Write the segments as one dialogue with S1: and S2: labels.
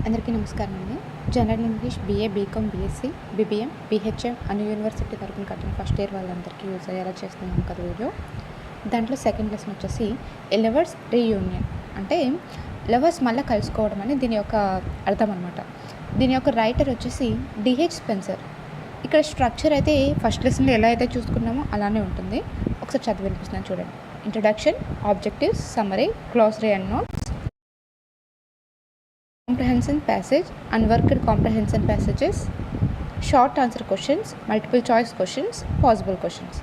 S1: అందరికీ నమస్కారం అండి. General English BA, BCom, BSc, BBM, BHM అన్ని యూనివర్సిటీ తరపున కట్టిన ఫస్ట్ ఇయర్ వాళ్ళందరికీ యూజ్ అయ్యేలా చేస్తున్నాం కదా వీడియో. దాంట్లో సెకండ్ లెసన్ వచ్చేసి లవర్స్ రీయూనియన్, అంటే లవర్స్ మళ్ళీ కలుసుకోవడం అని దీని యొక్క అర్థం అనమాట. దీని యొక్క రైటర్ వచ్చేసి డిహెచ్ స్పెన్సర్. ఇక్కడ స్ట్రక్చర్ అయితే ఫస్ట్ లెసన్లో ఎలా అయితే చూసుకున్నామో అలానే ఉంటుంది. ఒకసారి చదివి వినిపిస్తున్నాను చూడండి. Introduction, objectives, summary, glossary and notes, comprehension passage, unworked comprehension passages, short answer questions, multiple choice questions, possible questions.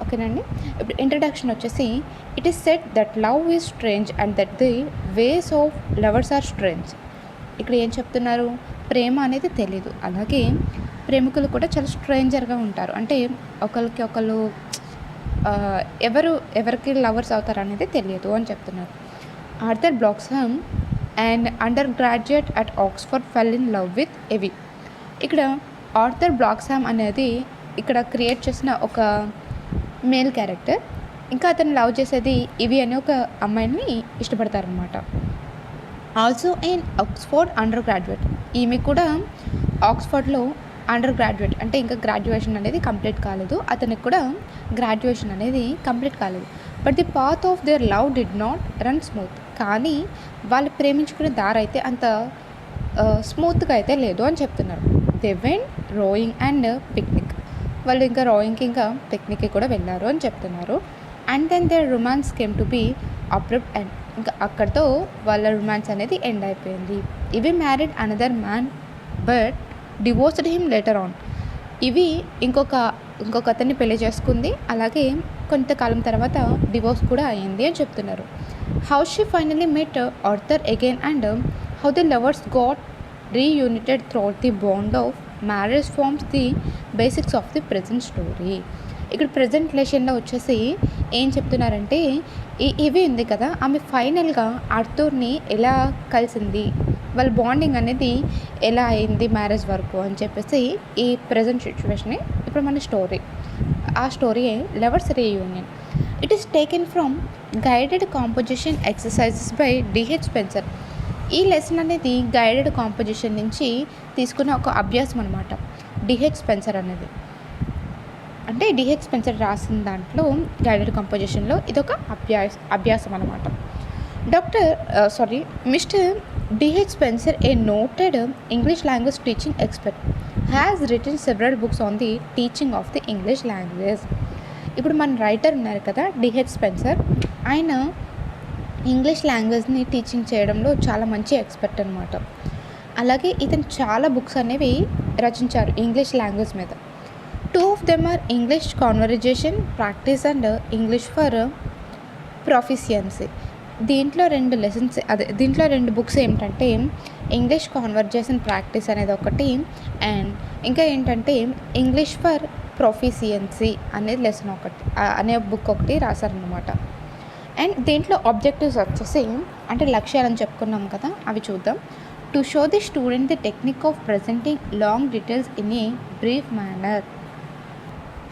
S1: ఓకేనండి. ఇప్పుడు ఇంట్రడక్షన్ వచ్చేసి it is said that love is strange and that the ways of lovers are strange. ఇక్కడ ఏం చెప్తున్నారు? ప్రేమ అనేది తెలీదు, అలాగే ప్రేమికులు కూడా చాలా స్ట్రేంజర్గా ఉంటారు. అంటే ఒకరికి ఒకళ్ళు ఎవరికి లవర్స్ అవుతారు అనేది తెలియదు అని చెప్తున్నారు. Arthur Bloxham an undergraduate at Oxford fell in love with Evie. ఇక్కడ ఆర్థర్ బ్లాక్సమ్ అనేది ఇక్కడ క్రియేట్ చేసిన ఒక మేల్ క్యారెక్టర్. ఇంకా అతను లవ్ చేసేది ఇవి అనే ఒక అమ్మాయిని ఇష్టపడతారనమాట. Also in Oxford undergraduate, ఈమె కూడా ఆక్స్ఫర్డ్లో అండర్ గ్రాడ్యుయేట్, అంటే ఇంకా గ్రాడ్యుయేషన్ అనేది కంప్లీట్ కాలేదు, అతనికి కూడా గ్రాడ్యుయేషన్ అనేది కంప్లీట్ కాలేదు. But the path of their love did not run smooth, కానీ వాళ్ళు ప్రేమించుకునే దారి అయితే అంత స్మూత్గా అయితే లేదు అని చెప్తున్నారు. They went rowing and picnic, వాళ్ళు ఇంకా రోయింగ్కి ఇంకా పిక్నిక్కి కూడా వెళ్ళారు అని చెప్తున్నారు. And then their romance came to be abrupt and, ఇంకా అక్కడితో వాళ్ళ రొమాన్స్ అనేది ఎండ్ అయిపోయింది. ఇవి married another man but divorced him later on. ఇవి ఇంకొక అతన్ని పెళ్లి చేసుకుంది, అలాగే కొంతకాలం తర్వాత డివోర్స్ కూడా అయ్యింది అని చెప్తున్నారు. How she finally met Arthur again and how the lovers got reunited throughout the bond of marriage forms the basics of the present story. ఇక్కడ ప్రజెంట్ రిలేషన్లో వచ్చేసి ఏం చెప్తున్నారంటే ఇవి ఉంది కదా, ఆమె ఫైనల్గా ఆర్థర్ని ఎలా కలిసింది, వాళ్ళ బాండింగ్ అనేది ఎలా అయింది మ్యారేజ్ వరకు అని చెప్పేసి ఈ ప్రజెంట్ సిచ్యువేషనే ఇప్పుడు మన స్టోరీ. ఆ story lovers reunion. It is taken from guided composition exercises by D H Spencer. ఈ లెసన్ అనేది గైడెడ్ కాంపోజిషన్ నుంచి తీసుకున్న ఒక అభ్యాసం అనమాట. డిహెచ్ స్పెన్సర్ అనేది, అంటే డిహెచ్ స్పెన్సర్ రాసిన దాంట్లో గైడెడ్ కాంపోజిషన్లో ఇదొక అభ్యాసం అనమాట. Mister DH Spencer, a noted English language teaching expert, has written several books on the teaching of the English language. ఇప్పుడు మన రైటర్ ఉన్నారు కదా డిహెచ్ స్పెన్సర్, ఆయన ఇంగ్లీష్ లాంగ్వేజ్ని టీచింగ్ చేయడంలో చాలా మంచి ఎక్స్పర్ట్ అనమాట. అలాగే ఇతను చాలా బుక్స్ అనేవి రచించారు ఇంగ్లీష్ లాంగ్వేజ్ మీద. 2 of them are English Conversation Practice and English for Proficiency. దీంట్లో 2 లెసన్స్, దీంట్లో 2 బుక్స్ ఏమిటంటే ఇంగ్లీష్ కాన్వర్జేషన్ ప్రాక్టీస్ అనేది ఒకటి, అండ్ ఇంకా ఏంటంటే ఇంగ్లీష్ ఫర్ ప్రొఫిషియన్సీ అనేది లెసన్ ఒకటి అనే బుక్ ఒకటి రాశారనమాట. అండ్ దీంట్లో ఆబ్జెక్టివ్స్ వచ్చేసి, అంటే లక్ష్యాలని చెప్పుకున్నాం కదా, అవి చూద్దాం. To show the student the technique of presenting long details in a brief manner.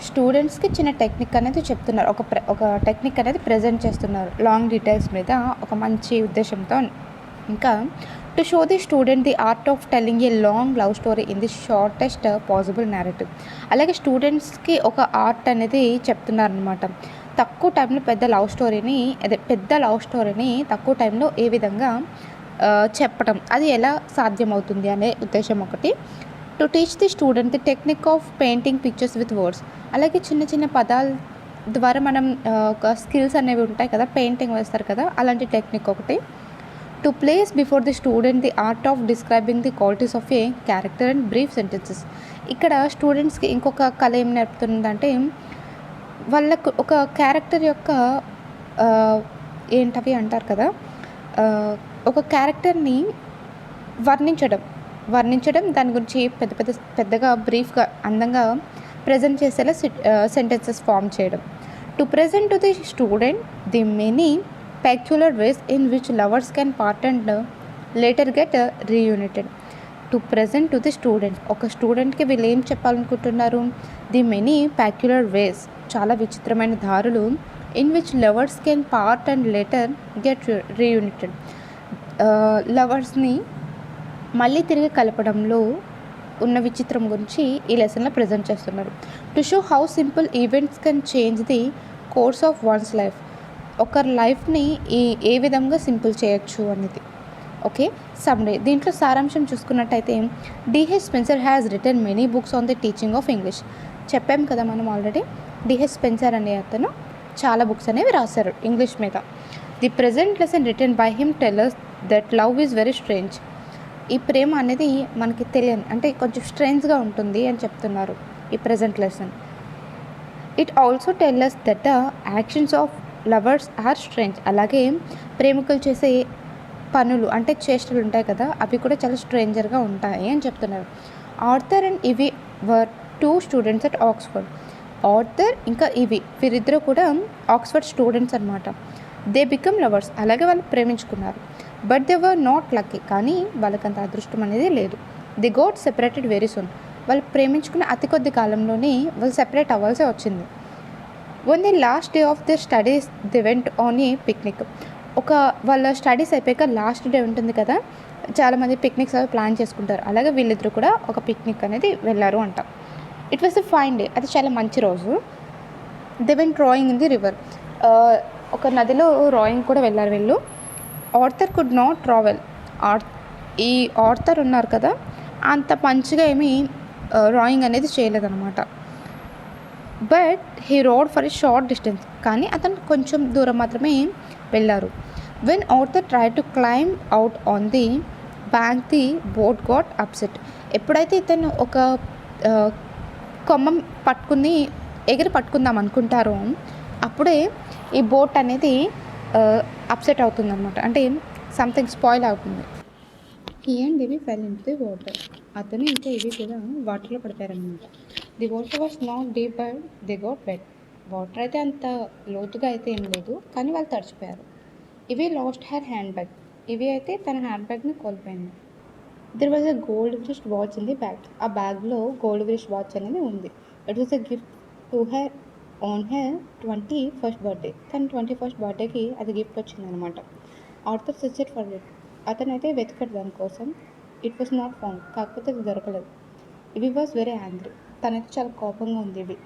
S1: స్టూడెంట్స్కి చిన్న టెక్నిక్ అనేది చెప్తున్నారు, ఒక టెక్నిక్ అనేది ప్రజెంట్ చేస్తున్నారు లాంగ్ డీటెయిల్స్ మీద ఒక మంచి ఉద్దేశంతో. ఇంకా to show the student the art of telling a long love story in the shortest possible narrative. అలాగే స్టూడెంట్స్కి ఒక ఆర్ట్ అనేది చెప్తున్నారనమాట. తక్కువ టైంలో పెద్ద లవ్ స్టోరీని తక్కువ టైంలో ఏ విధంగా చెప్పడం, అది ఎలా సాధ్యమవుతుంది అనే ఉద్దేశం ఒకటి. To teach the student the technique of painting pictures with words. అలాగే చిన్న చిన్న పదాల ద్వారా మనం ఒక స్కిల్స్ అనేవి ఉంటాయి కదా, పెయింటింగ్ వేస్తారు కదా, అలాంటి టెక్నిక్ ఒకటి. To place before the student the art of describing the qualities of A character and brief sentences. ఇక్కడ స్టూడెంట్స్కి ఇంకొక కళ ఏం నేర్పుతుందంటే వాళ్ళకు ఒక క్యారెక్టర్ యొక్క ఏంటవి అంటారు కదా, ఒక క్యారెక్టర్ని వర్ణించడం దాని గురించి పెద్దగా బ్రీఫ్గా అందంగా ప్రజెంట్ చేసేలా సెంటెన్సెస్ ఫామ్ చేయడం. To present to the student the many peculiar ways in which lovers can part and later get reunited. To present to the student, ఒక స్టూడెంట్కి వీళ్ళు ఏం చెప్పాలనుకుంటున్నారు? ది మెనీ పెక్యులర్ వేస్, చాలా విచిత్రమైన దారులు, in which lovers can part and later get reunited. లవర్స్ని మళ్ళీ తిరిగి కలపడంలో ఉన్న విచిత్రం గురించి ఈ లెసన్లో ప్రజెంట్ చేస్తున్నారు. To show how simple events can change the course of one's life. ఒకరి లైఫ్ని ఏ విధంగా సింపుల్ చేయొచ్చు అనేది. ఓకే, సమ్డే దీంట్లో సారాంశం చూసుకున్నట్టయితే DH Spencer has return many books on the teaching of English. చెప్పాం కదా మనం ఆల్రెడీ, డిహెచ్ స్పెన్సర్ అనే అతను చాలా బుక్స్ అనేవి రాశారు ఇంగ్లీష్ మీద. The present lesson written by him tellers that love is very strange. ఈ ప్రేమ అనేది మనకి తెలియని అంటే కొంచెం స్ట్రేంజ్గా ఉంటుంది అని చెప్తున్నారు ఈ present lesson. It also tellers that the actions of lovers are strange. అలాగే ప్రేమికులు చేసే పనులు అంటే చేష్టలు ఉంటాయి కదా, అవి కూడా చాలా స్ట్రేంజర్గా ఉంటాయి అని చెప్తున్నారు. ఆర్థర్ అండ్ ఇవి were 2 students at Oxford. Arthur ఇంకా వీరిద్దరూ కూడా ఆక్స్ఫర్డ్ స్టూడెంట్స్ అనమాట. దే బికమ్ లవర్స్, అలాగే వాళ్ళు ప్రేమించుకున్నారు. But they were not lucky, కానీ వాళ్ళకంత అదృష్టం అనేది లేదు. They got separated very soon. వాళ్ళు ప్రేమించుకున్న అతి కొద్ది కాలంలోనే వాళ్ళు సెపరేట్ అవ్వాల్సి వచ్చింది. On the last day of the studies they went on a picnic. వాళ్ళ స్టడీస్ అయిపోయాక లాస్ట్ డే ఉంటుంది కదా, చాలామంది పిక్నిక్స్ అవి ప్లాన్ చేసుకుంటారు. అలాగే వీళ్ళిద్దరూ కూడా ఒక పిక్నిక్ అనేది వెళ్ళారు అంట. It was a fine day, అది చాలా మంచి రోజు. They went rowing in the river. ఒక నదిలో రాయింగ్ కూడా వెళ్ళారు వీళ్ళు. Arthur could not travel. ఈ ఆర్థర్ ఉన్నారు కదా, అంత మంచిగా ఏమీ రాయింగ్ అనేది చేయలేదన్నమాట. But he rowed for a short distance. కానీ అతను కొంచెం దూరం మాత్రమే వెళ్ళారు. When Arthur try to climb out on the bank the boat got upset. ఎప్పుడైతే ఇతను ఒక కొమ్మ ఎగిరి పట్టుకుందాం అనుకుంటారో అప్పుడే ఈ బోట్ అనేది అప్సెట్ అవుతుంది అనమాట. అంటే సంథింగ్ స్పాయిల్ అవుతుంది. He and Evie fell into the water. అతను ఇంకా ఇవి కూడా వాటర్లో పడిపోయారనమాట. The water was not deep but they got wet. Water అయితే అంత లోతుగా అయితే ఏం లేదు, కానీ వాళ్ళు తడిచిపోయారు. ఇవి లాస్ట్ హెర్ హ్యాండ్ బ్యాగ్. ఇవి అయితే తన హ్యాండ్ బ్యాగ్ని కోల్పోయింది. There was a gold wrist watch in the bag. ఆ బ్యాగ్లో గోల్డ్ వ్రిస్ట్ వాచ్ అనేది ఉంది. It was a gift to her on her 21st birthday. తన 21st బర్త్డేకి అది గిఫ్ట్ వచ్చిందనమాట. Arthur searched for it. అతనైతే వెతికాడు దానికోసం. It was not found. కాకపోతే అది దొరకలేదు. ఇవి వాజ్ వెరీ యాంగ్రీ. తనైతే చాలా కోపంగా ఉంది ఇవి.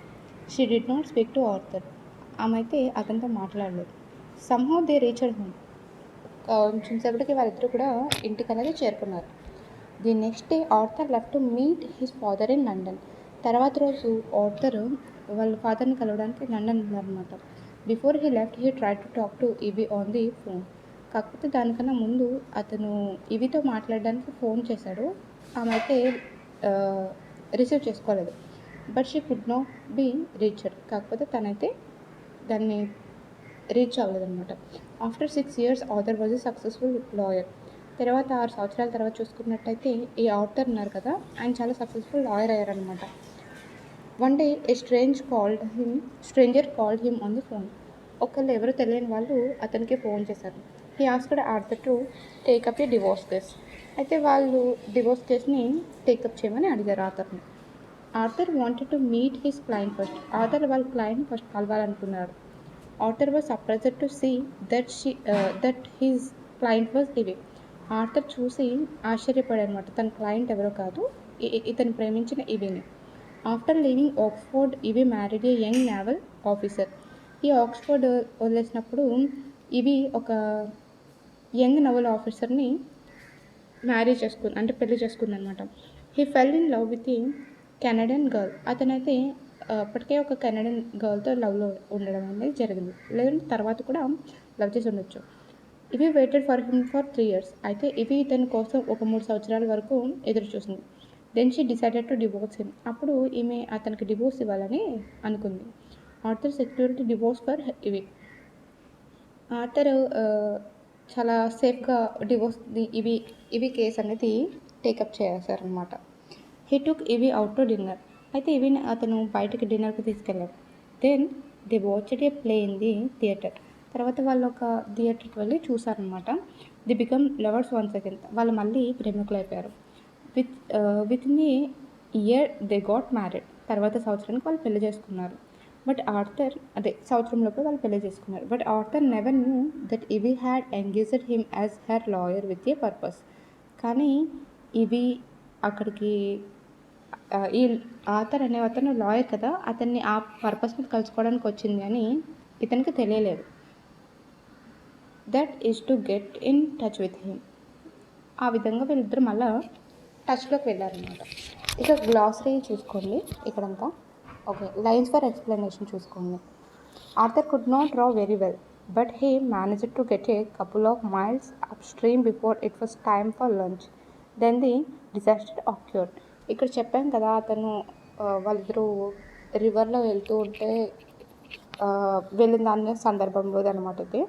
S1: She did not speak to Arthur. ఆమె అయితే అతనితో మాట్లాడలేదు. Somehow they reached home. కొంచెం సేపటికి వాళ్ళిద్దరూ కూడా ఇంటికి అనేది చేరుకున్నారు. The next day Arthur left to meet his father in London. తర్వాత రోజు ఆర్థర్ వాళ్ళ ఫాదర్ని కలవడానికి లండన్ ఉన్నారనమాట. Before he left he try to talk to ఇవి ఆన్ ది ఫోన్. కాకపోతే దానికన్నా ముందు అతను ఇవితో మాట్లాడడానికి ఫోన్ చేశాడు. ఆమె అయితే రిసీవ్ చేసుకోలేదు. But she could not be reached. కాకపోతే తనైతే దాన్ని రీచ్ అవ్వలేదన్నమాట. After 6 years Arthur was a successful lawyer. తర్వాత 6 సంవత్సరాల తర్వాత చూసుకున్నట్టయితే ఈ ఆర్థర్ ఉన్నారు కదా, ఆయన చాలా సక్సెస్ఫుల్ లాయర్ అయ్యారనమాట. One day a stranger called him on the phone. ఒకళ్ళు ఎవరు తెలియని వాళ్ళు అతనికి ఫోన్ చేశారు. He asked Arthur to take up a divorce case. అయితే వాళ్ళు డివోర్స్ కేస్ని టేకప్ చేయమని అడిగారు ఆర్థర్ని. Arthur wanted to meet his client first. ఆర్థర్ వాళ్ళ క్లయింట్ ఫస్ట్ కలవాలనుకున్నాడు. Arthur was surprised to see that his client was Evie. Arthur చూసి ఆశ్చర్యపడాడు అనమాట. తన క్లయింట్ ఎవరో కాదు, ఇతను ప్రేమించిన ఇవిని. After leaving Oxford Evie married a young naval officer. ఈ ఆక్స్ఫర్డ్ వదిలేసినప్పుడు ఇవి ఒక యంగ్ నవల్ ఆఫీసర్ని పెళ్లి చేసుకుందనమాట. He fell in love with a Canadian girl. అతనైతే అప్పటికే ఒక కెనడియన్ గర్ల్తో లవ్లో ఉండడం అనేది జరిగింది. లేదంటే తర్వాత కూడా లవ్ చేసి ఉండొచ్చు. ఇవి waited for him for 3 years. అయితే ఇవి ఇతని కోసం ఒక 3 సంవత్సరాల వరకు ఎదురు చూసింది. Then she decided to divorce him. అప్పుడు ఈమె అతనికి డివోర్స్ ఇవ్వాలని అనుకుంది. Arthur security divorce for Evie. Arthur చాలా సేఫ్గా డివోర్స్ ఇవి కేసు అనేది టేకప్ చేశారనమాట. హీ టుక్ ఇవి అవుట్ టు డిన్నర్. అయితే ఇవిని అతను బయటకి డిన్నర్కి తీసుకెళ్ళాడు. Then they watched a play in the theatre. తర్వాత వాళ్ళు ఒక థియేటర్కి వెళ్ళి చూసారనమాట. They become lovers once again. వాళ్ళు మళ్ళీ ప్రేమికులు అయిపోయారు. Within the year they got married. తర్వాత సంవత్సరానికి వాళ్ళు పెళ్లి చేసుకున్నారు. బట్ సంవత్సరంలోపు వాళ్ళు పెళ్లి చేసుకున్నారు. But Arthur never knew that Evie had engaged him as her lawyer with a purpose. కానీ ఇవి అక్కడికి ఈ ఆథర్ అనే అతను లాయర్ కదా, అతన్ని ఆ పర్పస్ మీద కలుసుకోవడానికి వచ్చింది అని ఇతనికి తెలియలేదు. That is to get in touch with him. ఆ విధంగా వీళ్ళిద్దరు మళ్ళీ టచ్లోకి వెళ్ళారనమాట. ఇక గ్లాసరీ చూసుకోండి ఇక్కడంతా. ఓకే, లైన్స్ ఫర్ ఎక్స్ప్లెనేషన్ చూసుకోండి. Arthur could not draw very well, but he managed to get a couple of miles upstream before it was time for lunch. Then the disaster occurred. ఇక్కడ చెప్పాను కదా, అతను వాళ్ళిద్దరూ రివర్లో వెళ్తూ ఉంటే వెళ్ళిన దాని సందర్భంలో అనమాట ఇది.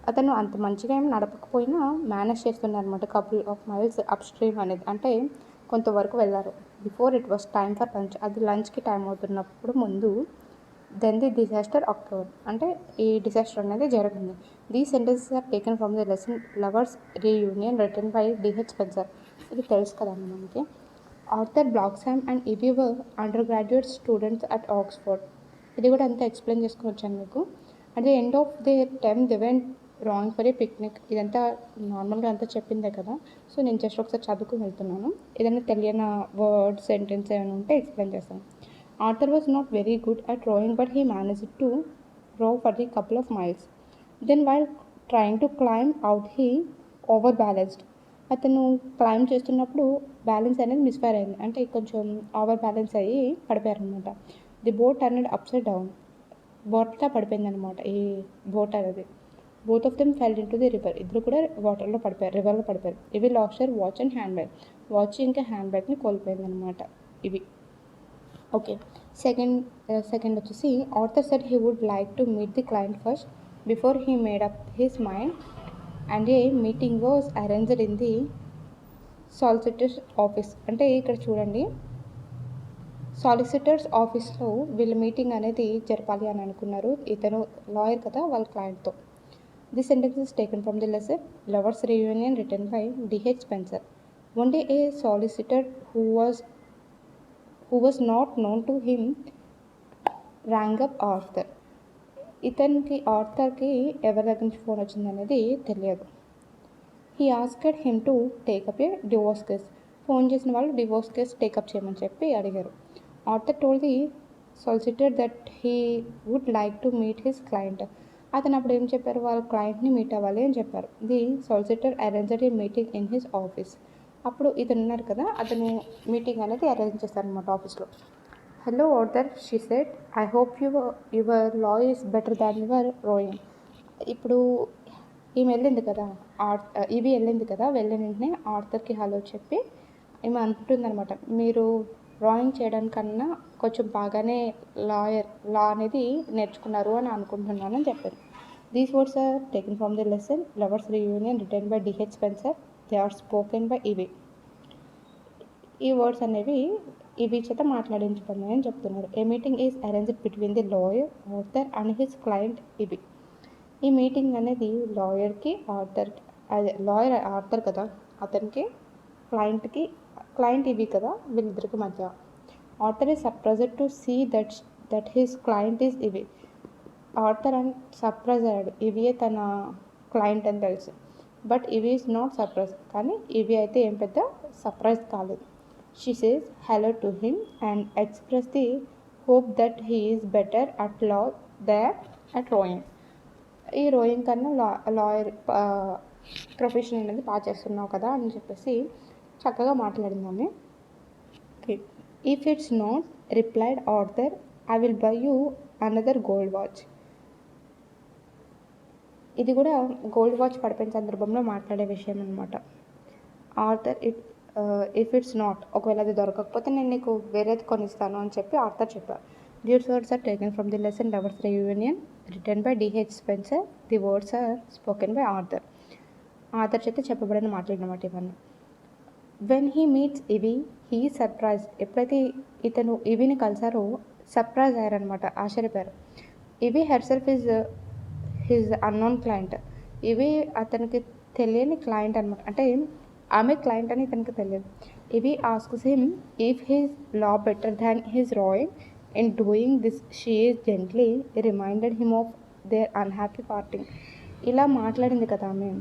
S1: అతను అంత మంచిగా ఏం నడపకపోయినా మేనేజ్ చేస్తున్నారనమాట. Couple of miles up stream అనేది అంటే కొంతవరకు వెళ్ళారు. Before it was time for lunch, అది లంచ్కి టైం అవుతున్నప్పుడు ముందు. దెన్ ది డిజాస్టర్ అక్యూర్డ్ అంటే ఈ డిజాస్టర్ అనేది జరిగింది. These sentences are taken from the lesson lovers reunion written by D H Spencer. ఇది తెలుసు కదండి మనకి. ఆర్థర్ బ్లాక్స్హామ్ అండ్ ఇవి were undergraduate students at Oxford. ఇది కూడా అంతా ఎక్స్ప్లెయిన్ చేసుకొచ్చాను మీకు. At the end of the time the went wrong for a picnic. ఇదంతా నార్మల్గా అంతా చెప్పిందే కదా, సో నేను జస్ట్ ఒకసారి చదువుకుని వెళ్తున్నాను. ఏదైనా తెలియని వర్డ్ సెంటెన్స్ ఏమైనా ఉంటే ఎక్స్ప్లెయిన్ చేస్తాను. Arthur was not very good at drawing, but he managed to draw for the couple of miles. Then while trying to climb out he overbalanced. అతను క్లైంబ్ చేస్తున్నప్పుడు బ్యాలెన్స్ అనేది misfire అయింది, అంటే కొంచెం overbalance అయ్యి పడిపోయారు అనమాట. The boat turned upside down. బోట్లా పడిపోయింది అనమాట ఈ బోట్ అనేది. Both of them fell into the river. ఇద్దరు కూడా వాటర్లో పడిపోయారు, రివర్లో పడిపోయారు. ఇవి last year watch and hand bag. Watch ఇంకా హ్యాండ్ బ్యాగ్ని కోల్పోయింది అనమాట ఇవి. ఓకే, సెకండ్ వచ్చేసి Arthur said he would like to meet the client first before he made up his mind, and a meeting was arranged in the solicitor's office. అంటే ఇక్కడ చూడండి, solicitors ఆఫీస్లో వీళ్ళ మీటింగ్ అనేది జరపాలి అని అనుకున్నారు. ఇతను లాయర్ కదా, వాళ్ళ క్లయింట్తో. This sentence is taken from the lesson Lovers Reunion written by D.H. Spencer. One day a solicitor who was not known to him rang up Arthur. ఇతనికి ఆర్థర్కి ఎవరి దగ్గర నుంచి ఫోన్ వచ్చింది అనేది తెలియదు. He asked him to take up a divorce case. Phone చేసిన వాళ్ళు divorce case take up చేయమని చెప్పి అడిగారు. Arthur told the solicitor that he would like to meet his client. అతను అప్పుడు ఏం చెప్పారు, వాళ్ళ క్లయింట్ని మీట్ అవ్వాలి అని చెప్పారు. The solicitor arranged A meeting in his office. అప్పుడు ఇతను ఉన్నారు కదా, అతను మీటింగ్ అనేది అరేంజ్ చేస్తారనమాట ఆఫీస్లో. Hello Arthur, she said, I hope your law is better than your rowing. ఇప్పుడు ఈమె వెళ్ళింది కదా, ఇవి వెళ్ళింది కదా, వెళ్ళిన వెంటనే ఆర్థర్కి హలో చెప్పి ఈమె అంటుందన్నమాట, మీరు డ్రాయింగ్ చేయడానికన్నా కొంచెం బాగానే లా అనేది నేర్చుకున్నారు అని అనుకుంటున్నాను అని చెప్పారు. These words are taken from the lesson lovers reunion written by D H Spencer. They are spoken by Evie. ఈ వర్డ్స్ అనేవి ఇవి చేత మాట్లాడించబడినాయని చెప్తున్నారు. A meeting is arranged between the lawyer Arthur and his client Evie. ఈ meeting అనేది లాయర్కి ఆర్థర్కి, అదే lawyer Arthur కదా, అతనికి క్లయింట్ ఇవి కదా, వీళ్ళిద్దరికి మధ్య. Arthur is surprised to see that his client is Evie. Arthur and surprise అయ్యాడు, ఇవియే తన క్లయింట్ అని తెలుసు. బట్ ఇవి ఈజ్ నాట్ సర్ప్రైజ్, కానీ ఇవి అయితే ఏం పెద్ద సర్ప్రైజ్ కాలేదు. She says hello to him and express the hope that he is better at law than at rowing. ఈ రోయింగ్ కన్నా లాయర్ ప్రొఫెషన్ అనేది బాగా చేస్తున్నావు కదా అని చెప్పేసి చక్కగా మాట్లాడిందాన్ని. Okay, if it's not replied Arthur, I will buy you another gold watch. ఇది కూడా గోల్డ్ వాచ్ పడిపోయిన సందర్భంలో మాట్లాడే విషయం అనమాట. ఆర్థర్ ఇఫ్ ఇట్స్ నాట్, ఒకవేళ అది దొరకకపోతే నేను నీకు వేరేది కొనిస్తాను అని చెప్పి ఆర్థర్ చెప్పారు. These words are taken from the lesson lovers reunion written by D H Spencer. The words are spoken by Arthur. Arthur చేత చెప్పబడిన మాట్లాడినమాట ఇవన్నీ. When he meets Evie he surprise. ఎప్పుడైతే ఇతను ఇవిని కలిసారో సర్ప్రైజ్ అయ్యారనమాట, ఆశ్చర్యపోయారు. Evie herself is his unknown client. Evie అతనికి తెలియని క్లయింట్ అనమాట, అంటే ఆమె క్లయింట్ అని ఇతనికి తెలియదు. Evie asks him if he's law better than his rowing. In doing this she is gently reminded him of their unhappy parting. ఇలా మాట్లాడింది కదా ఆమె,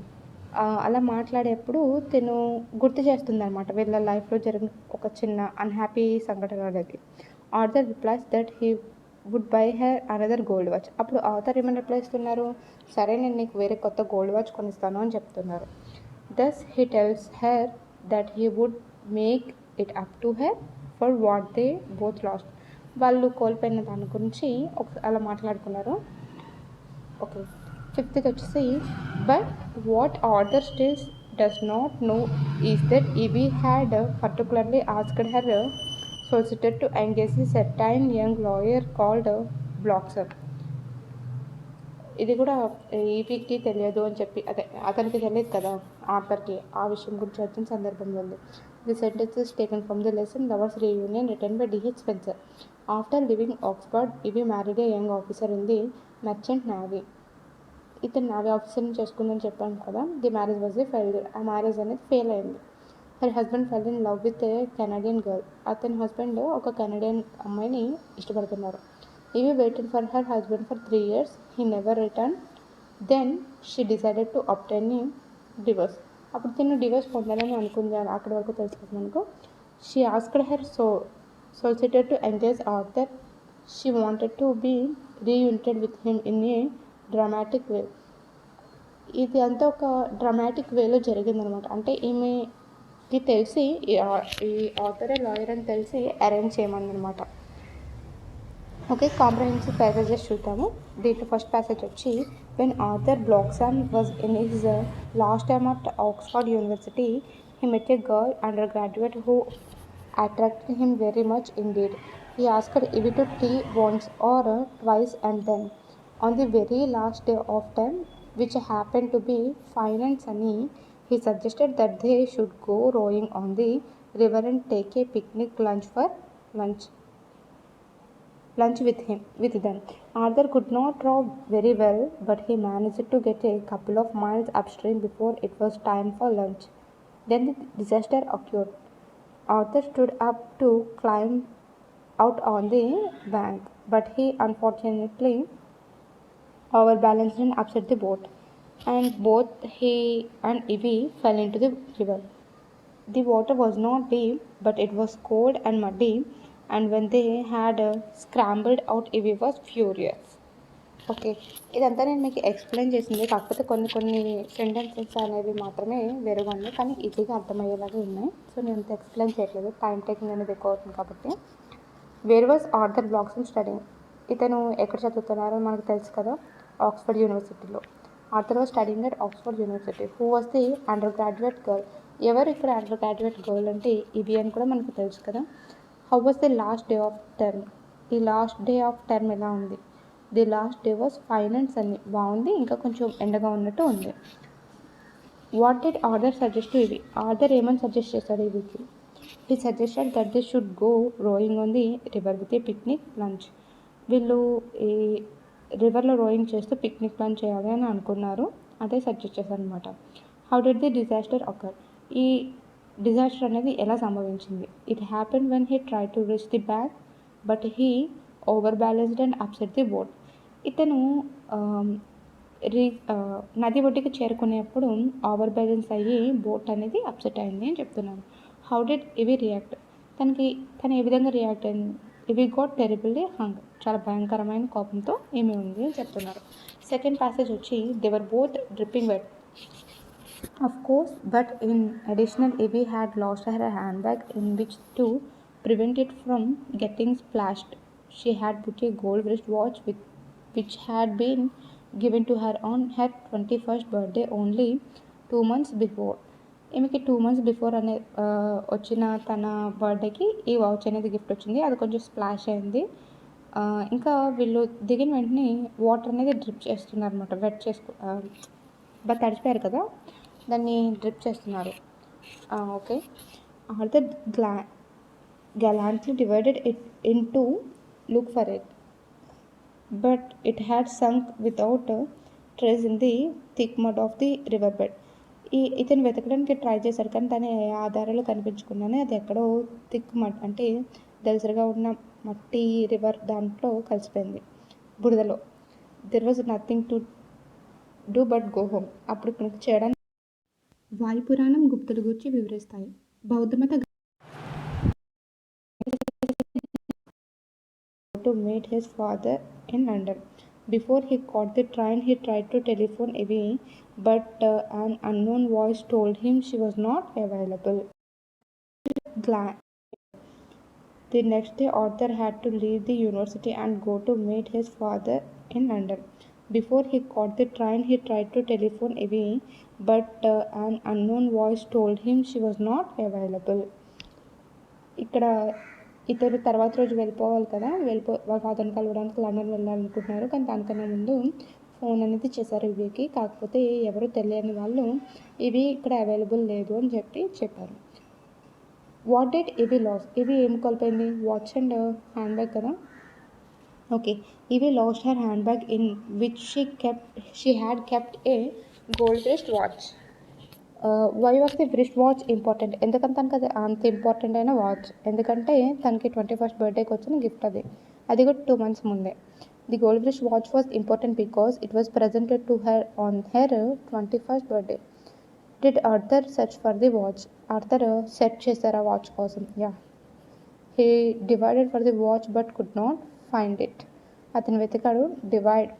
S1: అలా మాట్లాడేప్పుడు తను గుర్తు చేస్తుందనమాట వీళ్ళ లైఫ్లో జరిగిన ఒక చిన్న అన్‌హ్యాపీ సంఘటన అనేది. Arthur replies that he would buy her another gold watch. అప్పుడు ఆర్థర్ ఏమని రిప్లై ఇస్తున్నారు, సరే నేను నీకు వేరే కొత్త గోల్డ్ వాచ్ కొనిస్తాను అని చెప్తున్నారు. Thus he tells her that he would make it up to her for what they both lost. వాళ్ళు కోల్పోయిన దాని గురించి అలా మాట్లాడుకున్నారు. ఓకే, ఫిఫ్త్ది వచ్చేసి but what Arthur still does not know is that Evie had particularly asked her solicitor to engage a certain young lawyer called Blaxham. ఇది కూడా ఈవీకి తెలియదు అని చెప్పి అతనికి తెలియదు కదా ఆర్థర్కి, ఆ విషయం గురించి వచ్చిన సందర్భంలో ఉంది. The sentence is taken from the lesson lovers reunion return by D H Spencer. After living Oxford Evie married a young officer in the merchant navy. ఇతను నావీ ఆఫీసర్ని చేసుకుందని చెప్పాను కదా. The marriage was a failure. ఆ marriage అనేది fail అయింది. Her husband fell in love with a Canadian girl. అతని husband ఒక కెనడియన్ అమ్మాయిని ఇష్టపడుతున్నారు. Evie waited for her husband for 3 years. He never return. Then she decided to obtain divorce. అప్పుడు తిను divorce పొందాలని అనుకుంది. అక్కడి వరకు తెలుసుకుంది మనకు. She asked her solicitor to engage Arthur. She wanted to be reunited with him in a dramatic way. ఇది అంతా ఒక డ్రామాటిక్ వేలో జరిగిందనమాట. అంటే ఈమెకి తెలిసి ఈ ఆథరే లాయర్ అని తెలిసి అరేంజ్ చేయమన్నమాట. ఓకే, కాంప్రహెన్సివ్ ప్యాసేజెస్ చూద్దాము. దీంట్లో ఫస్ట్ ప్యాసేజ్ వచ్చి when Arthur Bloxham was in his last time at Oxford University he met a girl undergraduate who attracted him very much indeed. He asked Evie to tea once or twice and then, on the very last day of term, which happened to be fine and sunny, he suggested that they should go rowing on the river and take a picnic lunch with them. Arthur could not row very well, but he managed to get a couple of miles upstream before it was time for lunch. Then the disaster occurred. Arthur stood up to climb out on the bank, but he unfortunately overbalanced and upset the boat, and both he and Evie fell into the river. The water was not deep, but it was cold and muddy, and when they had scrambled out, Evie was furious. Okay, ఇదంతా నేను మీకు explain చేసింది, కాకపోతే కొన్ని sentences అనేవి మాత్రమే వేరుగా ఉన్నాయి, కానీ ఈజీగా అర్థమయ్యేలాగా ఉన్నాయి. సో నేను అంత ఎక్స్ప్లెయిన్ చేయట్లేదు, టైం టేకింగ్ అనేది ఎక్కువ అవుతుంది కాబట్టి. Where was Arthur Bloxham studying. ఇతను ఎక్కడ చదువుతున్నారో మనకు తెలుసు కదా, ఆక్స్ఫర్డ్ యూనివర్సిటీలో. Arthur was studying at Oxford University. Who was the undergraduate girl. ఎవరు ఇక్కడ అండర్ గ్రాడ్యుయేట్ గర్ల్ అంటే ఇవి అని కూడా మనకు తెలుసు కదా. How was the last day of term. ఈ లాస్ట్ డే ఆఫ్ టర్మ్ ఎలా ఉంది. The last day was fine and sunny. బాగుంది, ఇంకా కొంచెం ఎండగా ఉన్నట్టు ఉంది. What did Arthur suggest to Evie. Arthur ఏమని సజెస్ట్ చేశాడు ఇవికి. He suggested that they should go rowing on the river with a picnic lunch. వీళ్ళు ఈ రివర్లో రోయింగ్ చేస్తూ పిక్నిక్ లంచ్ చేయాలి అని అనుకున్నారు. అదే సజెస్ట్ చేశారు అనమాట. How did the disaster occur. ఈ డిజాస్టర్ అనేది ఎలా సంభవించింది. It happen when he try to reach the bank but he over balanced and upset the boat. ఇతను నది ఒడ్డుకి చేరుకునేప్పుడు ఓవర్ బ్యాలెన్స్ అయ్యి బోట్ అనేది అప్సెట్ అయింది అని చెప్తున్నాను. హౌ డిడ్ ఇవి రియాక్ట్. తను ఏ విధంగా రియాక్ట్ అయింది. ఇవి గాట్ టెరిబుల్లీ హంగ్. చాలా భయంకరమైన కోపంతో ఏమి ఉంది అని చెప్తున్నారు. సెకండ్ ప్యాసేజ్ వచ్చి they were both dripping wet. Of course, but in addition, Evie had lost her handbag in which to prevent it from getting splashed. She had put a gold wristwatch which had been given to her on her 21st birthday only 2 months before. ఈమెకి 2 months before అనే వచ్చిన తన బర్త్డేకి ఈ watch అనేది gift వచ్చింది. అది కొంచెం స్ప్లాష్ అయింది. ఇంకా వీళ్ళు దిగిన వెంటనే వాటర్ అనేది డ్రిప్ చేస్తున్నారు అనమాట. వెట్ బాగా తడిచిపోయారు కదా, దాన్ని డ్రిప్ చేస్తున్నారు. Okay, Arthur gallantly divided it into look for it, but it had sunk without a trace in the thick mud of the riverbed. ఇతను వెతకడానికి ట్రై చేశారు, కానీ తన ఏ ఆధారాలు కనిపించకుండానే అది ఎక్కడో థిక్ మడ్ అంటే దళసరిగా ఉన్న మట్టి రివర్ దాంట్లో కలిసిపోయింది, బురదలో. There was nothing to do but go home. అప్పుడు చేయడానికి వాయుపురాణం గుప్తుల గురించి వివరిస్తాయి. బౌద్ధమత to meet his father in London. Before he caught the train, he tried to telephone away, but an unknown voice told him she was not available. The next day, Arthur had to leave the university and go to meet his father in London. Before he caught the train, he tried to telephone away, but an unknown voice told him she was not available. ఇక్కడ ఇతరు తర్వాత రోజు వెళ్ళిపోవాలి కదా, వాళ్ళ ఫాదర్ని కలవడానికి London వెళ్ళాలనుకుంటున్నారు. కానీ దానికన్నా ముందు ఫోన్ అనేది చేశారు ఇవికి. కాకపోతే ఎవరు తెలియని వాళ్ళు ఇవి ఇక్కడ అవైలబుల్ లేదు అని చెప్పారు. What did Evie lose? Evie ఏం కోల్పోయింది? వాచ్ అండ్ హ్యాండ్ బ్యాగ్ కదా. Okay, Evie lost her hand bag in which she had kept a gold wrist watch. Why was the wrist watch important? ఎందుకంటే తనకు అది అంత ఇంపార్టెంట్ అయిన watch, ఎందుకంటే తనకి 21st బర్త్డేకి వచ్చిన గిఫ్ట్ అది కూడా 2 months ముందే. The gold wrist watch was important because it was presented to her on her 21st birthday. Did Arthur search for the watch? Arthur search చేశారా వాచ్ కోసం? Yeah. He divided for the watch but could not find it. అతను వెతికాడు divide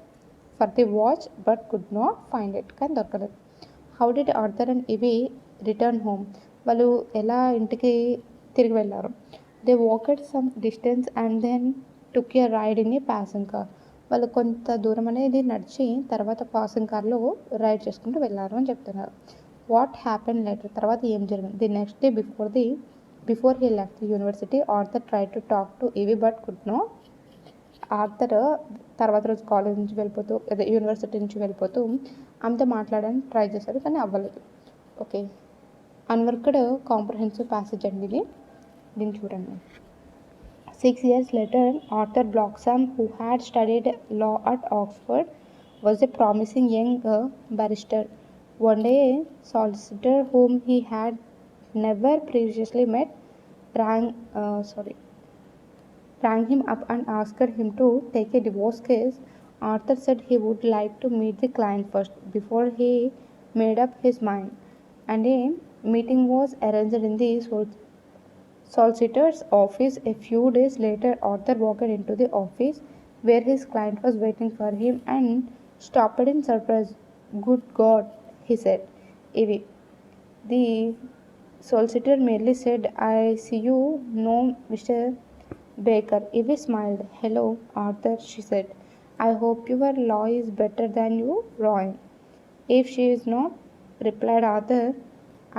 S1: for the watch but could not find it, కానీ దొరకలేదు. How did Arthur and Evie return home? వాళ్ళు ఎలా ఇంటికి తిరిగి వెళ్ళారు? They walked some distance and then took a ride in a passing car. వాళ్ళు కొంత దూరం అనేది నడిచి తర్వాత పాసింగ్ కార్లో రైడ్ చేసుకుంటూ వెళ్ళారు అని చెప్తున్నారు. What happen later? తర్వాత ఏం జరిగింది? The next day before he left the university, Arthur try to talk to ఇవి బట్ కుడ్ నాట్. ఆర్థర్ తర్వాత రోజు కాలేజ్ నుంచి వెళ్ళిపోతూ అదే యూనివర్సిటీ నుంచి వెళ్ళిపోతూ ఆమెతో మాట్లాడడానికి ట్రై చేశారు, కానీ అవ్వలేదు. ఓకే, అన్వర్క్డ్ కాంప్రహెన్సివ్ ప్యాసేజ్ అండి ఇది. దీన్ని చూడండి. 6 years later, Arthur Bloxham, who had studied law at Oxford, was a promising young barrister. One day, a solicitor whom he had never previously met rang him up and asked him to take a divorce case. Arthur said he would like to meet the client first before he made up his mind, and a meeting was arranged in the solicitor's office. A few days later, Arthur walked into the office where his client was waiting for him and stopped in surprise. "Good God," he said. Ivi. The solicitor merely said, "I see you know Mr. Baker." Ivy smiled. "Hello, Arthur," she said. "I hope your law is better than your drawing." "If she is not," replied Arthur,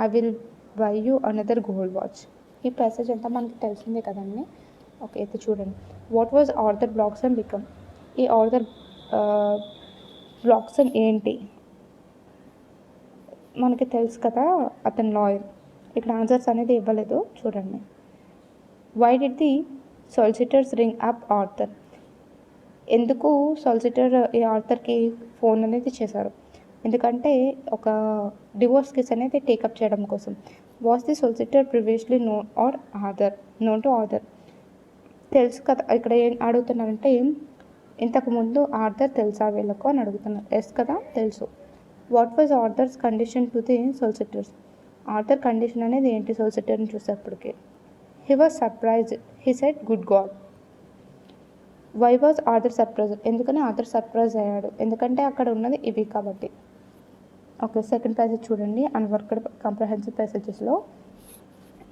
S1: "I will buy you another gold watch." ఈ passage అంతా మనకి తెలిసిందే కదండి. Okay, అయితే చూడండి. What was Arthur Bloxham become? ఈ Arthur Bloxham ఏంటి మనకి తెలుసు కదా, అతను లాయర్. ఇక్కడ ఆన్సర్స్ అనేది ఇవ్వలేదు, చూడండి. Why did the solicitors ring up Arthur? ఎందుకు సొలిసిటర్ ఈ ఆర్థర్కి ఫోన్ అనేది చేశారు? ఎందుకంటే ఒక డివోర్స్ కేసు అనేది టేకప్ చేయడం కోసం. Was the solicitor previously known to Arthur? తెలుసు కదా. ఇక్కడ ఏం అడుగుతున్నారంటే ఇంతకుముందు ఆర్థర్ తెలుసా వీళ్ళకు అని అడుగుతున్నారు. ఎస్ కదా, తెలుసు. What was Arthur's condition to the solicitors? Arthur condition అనేది ఏంటి సొలిసిటర్ని చూసేప్పటికి? He was surprised. He said, "good God." Why was Arthur surprise? ఎందుకని ఆర్థర్ సర్ప్రైజ్ అయ్యాడు? ఎందుకంటే అక్కడ ఉన్నది ఇవి కాబట్టి. ఓకే, సెకండ్ ప్యాసేజ్ చూడండి. అన్వర్క్డ్ కాంప్రహెన్సివ్ ప్యాసేజెస్లో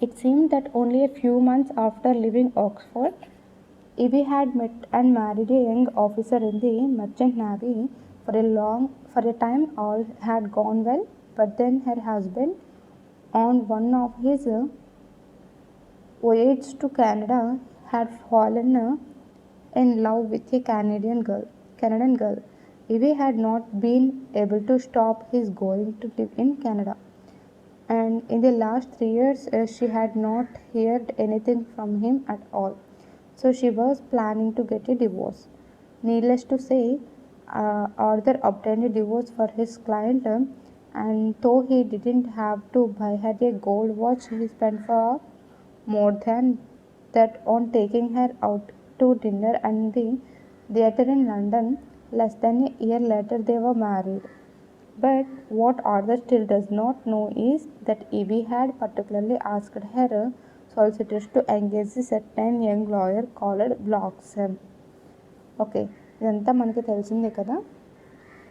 S1: it seem that only a few months after leaving Oxford, Ivy had met and married a young officer in the merchant navy. For a time all had gone well, but then her husband, on one of his voyages to Canada, had fallen in love with a Canadian girl. Ivy had not been able to stop his going to live in Canada, and in the last 3 years she had not heard anything from him at all. So she was planning to get a divorce. Needless to say, Arthur obtained a divorce for his client, and though he didn't have to buy her a gold watch, he spent far more than that on taking her out to dinner and the theatre in London. Less than a year later, they were married. But what Arthur still does not know is that Evie had particularly asked her solicitors to engage a certain young lawyer called Bloxham. ఓకే, ఇదంతా మనకి తెలిసిందే కదా.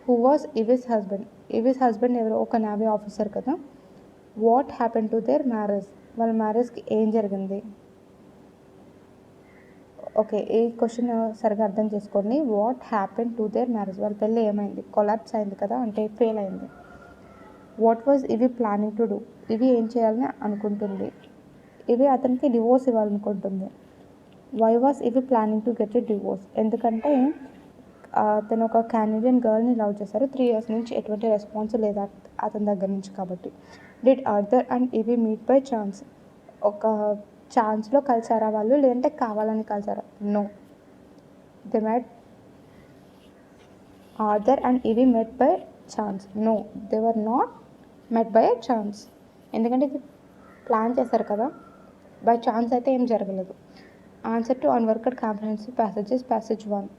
S1: Who was Evie's husband? Evie's husband ఎవరు? ఒక navy officer కదా. What happen to their marriage? వాళ్ళ మ్యారేజ్కి ఏం జరిగింది? ఓకే, ఈ క్వశ్చన్ సరిగా అర్థం చేసుకోండి. What happen to their marriage? వాళ్ళ పెళ్ళి ఏమైంది? కొలాప్స్ అయింది కదా, అంటే ఫెయిల్ అయింది. వాట్ వాజ్ ఇవి ప్లానింగ్ టు డూ? ఇవి ఏం చేయాలని అనుకుంటుంది? ఇవి అతనికి డివోర్స్ ఇవ్వాలనుకుంటుంది. వై వాజ్ ఇవి planning to get a divorce? ఎందుకంటే అతను ఒక కెనడియన్ గర్ల్ని లవ్ చేశారు. 3 years నుంచి ఎటువంటి రెస్పాన్స్ లేదా అతని దగ్గర నుంచి. కాబట్టి did Arthur and Evie meet by chance? ఒక ఛాన్స్లో కలిసారా వాళ్ళు, లేదంటే కావాలని కలిసారా? No, they met. Arthur and Evie met by chance? No, they were not met by a chance. ఎందుకంటే ఇది ప్లాన్ చేశారు కదా, బై ఛాన్స్ అయితే ఏం జరగలేదు. Answer to unworked comprehensive passages passage 1.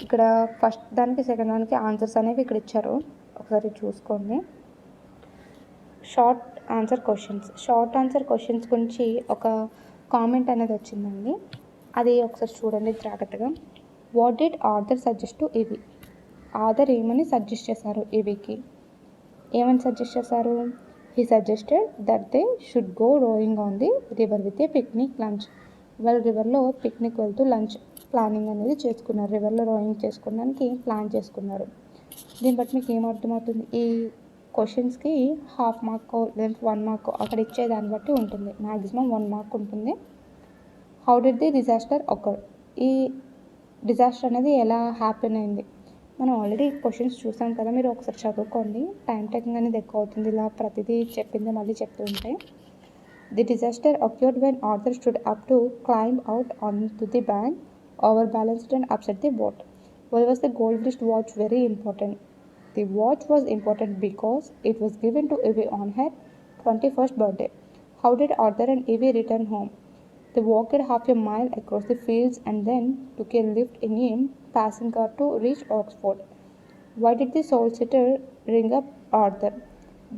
S1: ఇక్కడ ఫస్ట్ దానికి సెకండ్ దానికి ఆన్సర్స్ అనేవి ఇక్కడ ఇచ్చారు, ఒకసారి చూసుకోండి. షార్ట్ ఆన్సర్ క్వశ్చన్స్ గురించి ఒక కామెంట్ అనేది వచ్చిందండి, అది ఒకసారి చూడండి జాగ్రత్తగా. What did Arthur suggest to Evie? Arthur ఏమని సజెస్ట్ చేశారు ఇవికి? ఏమని సజెస్ట్ చేశారు? He suggested that they should go rowing on the river with a picnic lunch. వాళ్ళు రివర్లో పిక్నిక్ వెళ్తూ లంచ్ ప్లానింగ్ అనేది చేసుకున్నారు. రివర్లో రోయింగ్ చేసుకోవడానికి ప్లాన్ చేసుకున్నారు. దీన్ని బట్టి మీకు ఏమర్థమవుతుంది? ఈ క్వశ్చన్స్కి హాఫ్ మార్క్ లేదా 1 mark అక్కడ ఇచ్చే దాన్ని బట్టి ఉంటుంది. మ్యాక్సిమం 1 mark ఉంటుంది. How did the disaster occur? ఈ డిజాస్టర్ అనేది ఎలా హ్యాపెన్ అయింది? మనం ఆల్రెడీ క్వశ్చన్స్ చూసాం కదా, మీరు ఒకసారి చదువుకోండి. టైం టేకింగ్ అనేది ఎక్కువ అవుతుంది ఇలా ప్రతిదీ చెప్పింది మళ్ళీ చెప్తూ ఉంటే. The disaster occurred when Arthur stood up to climb out onto the bank, overbalanced and upset the boat. Why was the goldfish watch very important? The watch was important because it was given to Evie on her 21st birthday. How did Arthur and Evie return home? They walked half a mile across the fields and then took a lift in a passing car to reach Oxford. Why did the solicitor ring up Arthur?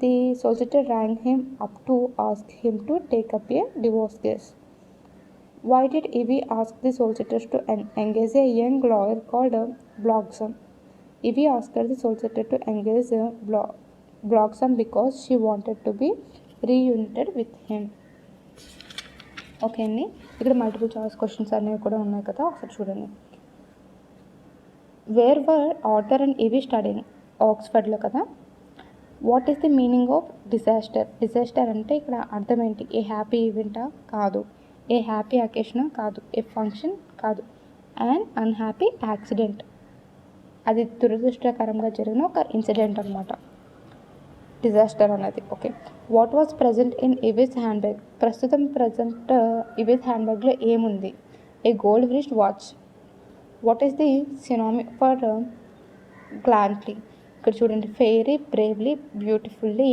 S1: The solicitor rang him up to ask him to take up a divorce case. Why did Evie ask the solicitors to engage a young lawyer called Bloxham? Evie asked the solicitor to engage Bloxham because she wanted to be reunited with him. Okay అండి, ఇక్కడ multiple choice questions అనేవి కూడా ఉన్నాయి కదా, ఒకసారి చూడండి. Where were Arthur and Evie studying? ఆక్స్ఫర్డ్లో కదా. What is the meaning of disaster? Disaster అంటే ఇక్కడ అర్థం ఏంటి? ఏ హ్యాపీ ఈవెంటా? కాదు. ఏ హ్యాపీ అకేషనా? కాదు. A function? కాదు. అండ్ అన్హ్యాపీ యాక్సిడెంట్, అది దురదృష్టకరంగా జరిగిన ఒక ఇన్సిడెంట్ అనమాట డిజాస్టర్ అనేది. Okay, what was present in Evie's handbag? ప్రస్తుతం ఇవిస్ హ్యాండ్ బ్యాగ్లో ఏముంది? A gold wrist watch. What is the synonym for gallantly? ఇక్కడ చూడండి, ఫెయిరీ, బ్రేవ్లీ, బ్యూటిఫుల్లీ,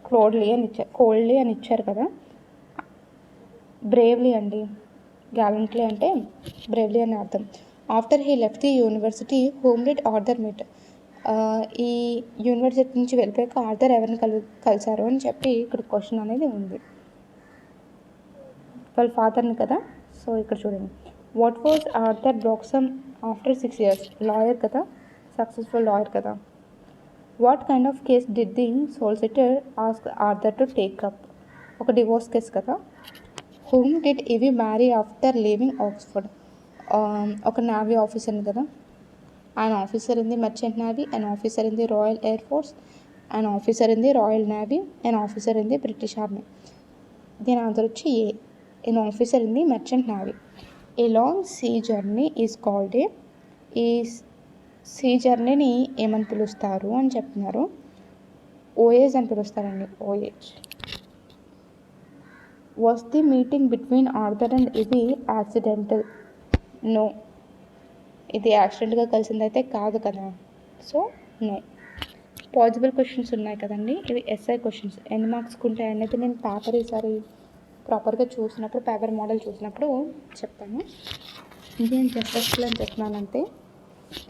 S1: కోల్డ్లీ అని ఇచ్చారు కదా. బ్రేవ్లీ అండి, గ్యాలంట్లీ అంటే బ్రేవ్లీ అని అర్థం. After he left the university whom did Arthur meet? ఈ యూనివర్సిటీ నుంచి వెళ్ళిపోయాక ఆర్థర్ ఎవరిని కలిశారు అని చెప్పి ఇక్కడ క్వశ్చన్ అనేది ఉంది. వాళ్ళ ఫాదర్ని కదా. సో ఇక్కడ చూడండి, what was Arthur Bloxham after 6 years? Lawyer కదా, సక్సెస్ఫుల్ లాయర్ కదా. What kind of case did the solicitor ask Arthur to take up? ఒక డివోర్స్ కేస్ కదా. Whom did Evie marry after leaving Oxford? ఒక navy ఆఫీసర్ని కదా. an officer in the merchant navy, an officer in the Royal Air Force, an officer in the Royal Navy, an officer in the British Army. దీని answer వచ్చి ఏ, an officer in the merchant navy. A long sea journey is called a, ఈ sea జర్నీని ఏమని పిలుస్తారు అని చెప్తున్నారు. Voyage అని పిలుస్తారండి, voyage. Was the meeting between Arthur and Evie accidental? No, ఇది యాక్సిడెంట్గా కలిసిందైతే కాదు కదా. So no. పాసిబుల్ క్వశ్చన్స్ ఉన్నాయి కదండి, ఇవి ఎస్ఐ క్వశ్చన్స్. ఎన్ని మార్క్స్కి ఉంటాయి అనేది నేను పేపర్ ఈసారి ప్రాపర్గా చూసినప్పుడు, పేపర్ మోడల్ చూసినప్పుడు చెప్తాను. ఇది నేను జస్ట్ అని చెప్తున్నానంటే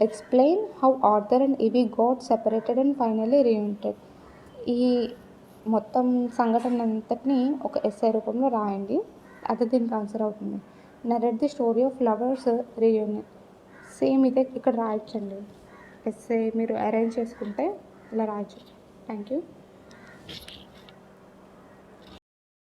S1: ఎక్స్ప్లెయిన్ హౌ ఆర్థర్ అండ్ ఇవి గాట్ సెపరేటెడ్ అండ్ ఫైనలీ రీయూనిటెడ్. ఈ మొత్తం సంఘటన అంతటిని ఒక ఎస్ఐ రూపంలో రాయండి, అది దీనికి ఆన్సర్ అవుతుంది. Narrate the story of lovers reunion. Same ఇదే ఇక్కడ రాయొచ్చండి, ఎస్ఐ మీరు అరేంజ్ చేసుకుంటే ఇలా రాయొచ్చు. Thank you.